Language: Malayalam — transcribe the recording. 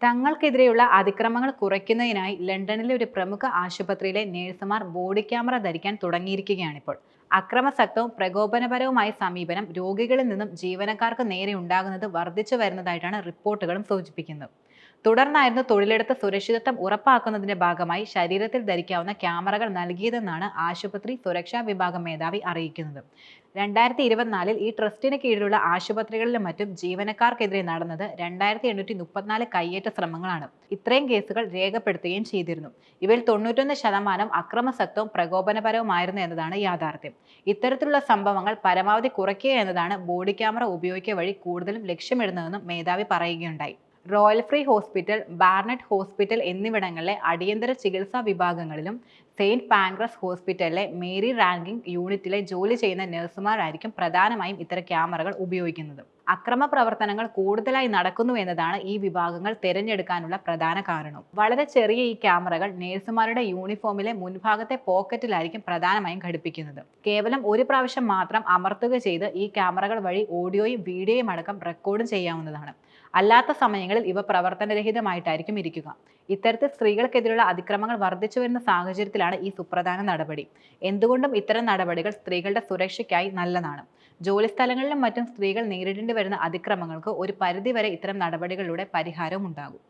തങ്ങൾക്കെതിരെയുള്ള അതിക്രമങ്ങൾ കുറയ്ക്കുന്നതിനായി ലണ്ടനിലെ ഒരു പ്രമുഖ ആശുപത്രിയിലെ നഴ്സുമാർ ബോഡി ക്യാമറ ധരിക്കാൻ തുടങ്ങിയിരിക്കുകയാണിപ്പോൾ. അക്രമാസക്തവും പ്രകോപനപരവുമായ സമീപനം രോഗികളിൽ നിന്നും ജീവനക്കാർക്ക് നേരെ ഉണ്ടാകുന്നത് വർദ്ധിച്ചു വരുന്നതായിട്ടാണ് റിപ്പോർട്ടുകളും സൂചിപ്പിക്കുന്നത്. തുടർന്നായിരുന്നു തൊഴിലിടത്ത് സുരക്ഷിതത്വം ഉറപ്പാക്കുന്നതിന്റെ ഭാഗമായി ശരീരത്തിൽ ധരിക്കാവുന്ന ക്യാമറകൾ നൽകിയതെന്നാണ് ആശുപത്രി സുരക്ഷാ വിഭാഗം മേധാവി അറിയിക്കുന്നത്. 2024 ഈ ട്രസ്റ്റിന് കീഴിലുള്ള ആശുപത്രികളിലും മറ്റും ജീവനക്കാർക്കെതിരെ നടന്നത് 2834 കയ്യേറ്റ ശ്രമങ്ങളാണ്. ഇത്രയും കേസുകൾ രേഖപ്പെടുത്തുകയും ചെയ്തിരുന്നു. ഇവയിൽ 91% അക്രമാസക്തവും പ്രകോപനപരവുമായിരുന്നു എന്നതാണ് യാഥാർത്ഥ്യം. ഇത്തരത്തിലുള്ള സംഭവങ്ങൾ പരമാവധി കുറയ്ക്കുക എന്നതാണ് ബോഡി ക്യാമറ ഉപയോഗിക്കുക വഴി കൂടുതലും ലക്ഷ്യമിടുന്നതെന്നും മേധാവി പറയുകയുണ്ടായി. റോയൽ ഫ്രീ ഹോസ്പിറ്റൽ, ബാർനറ്റ് ഹോസ്പിറ്റൽ എന്നിവിടങ്ങളിലെ അടിയന്തര ചികിത്സാ വിഭാഗങ്ങളിലും സെയിന്റ് പാൻക്രസ് ഹോസ്പിറ്റലിലെ മേരി റാങ്കിംഗ് യൂണിറ്റിലെ ജോലി ചെയ്യുന്ന നഴ്സുമാരായിരിക്കും പ്രധാനമായും ഇത്തരം ക്യാമറകൾ ഉപയോഗിക്കുന്നത്. അക്രമ പ്രവർത്തനങ്ങൾ കൂടുതലായി നടക്കുന്നു എന്നതാണ് ഈ വിഭാഗങ്ങൾ തിരഞ്ഞെടുക്കാനുള്ള പ്രധാന കാരണം. വളരെ ചെറിയ ഈ ക്യാമറകൾ നഴ്സുമാരുടെ യൂണിഫോമിലെ മുൻഭാഗത്തെ പോക്കറ്റിലായിരിക്കും പ്രധാനമായും ഘടിപ്പിക്കുന്നത്. കേവലം ഒരു പ്രാവശ്യം മാത്രം അമർത്തുക ചെയ്ത് ഈ ക്യാമറകൾ വഴി ഓഡിയോയും വീഡിയോയും അടക്കം റെക്കോർഡും ചെയ്യാവുന്നതാണ്. അല്ലാത്ത സമയങ്ങളിൽ ഇവ പ്രവർത്തനരഹിതമായിട്ടായിരിക്കും ഇരിക്കുക. ഇത്തരത്തിൽ സ്ത്രീകൾക്കെതിരെയുള്ള അതിക്രമങ്ങൾ വർദ്ധിച്ചു വരുന്ന സാഹചര്യത്തിലാണ് ഈ സുപ്രധാന നടപടി. എന്തുകൊണ്ടും ഇത്തരം നടപടികൾ സ്ത്രീകളുടെ സുരക്ഷയ്ക്കായി നല്ലതാണ്. ജോലിസ്ഥലങ്ങളിലും മറ്റും സ്ത്രീകൾ നേരിടേണ്ടി വരുന്ന അതിക്രമങ്ങൾക്ക് ഒരു പരിധിവരെ ഇത്തരം നടപടികളിലൂടെ പരിഹാരവും ഉണ്ടാകും.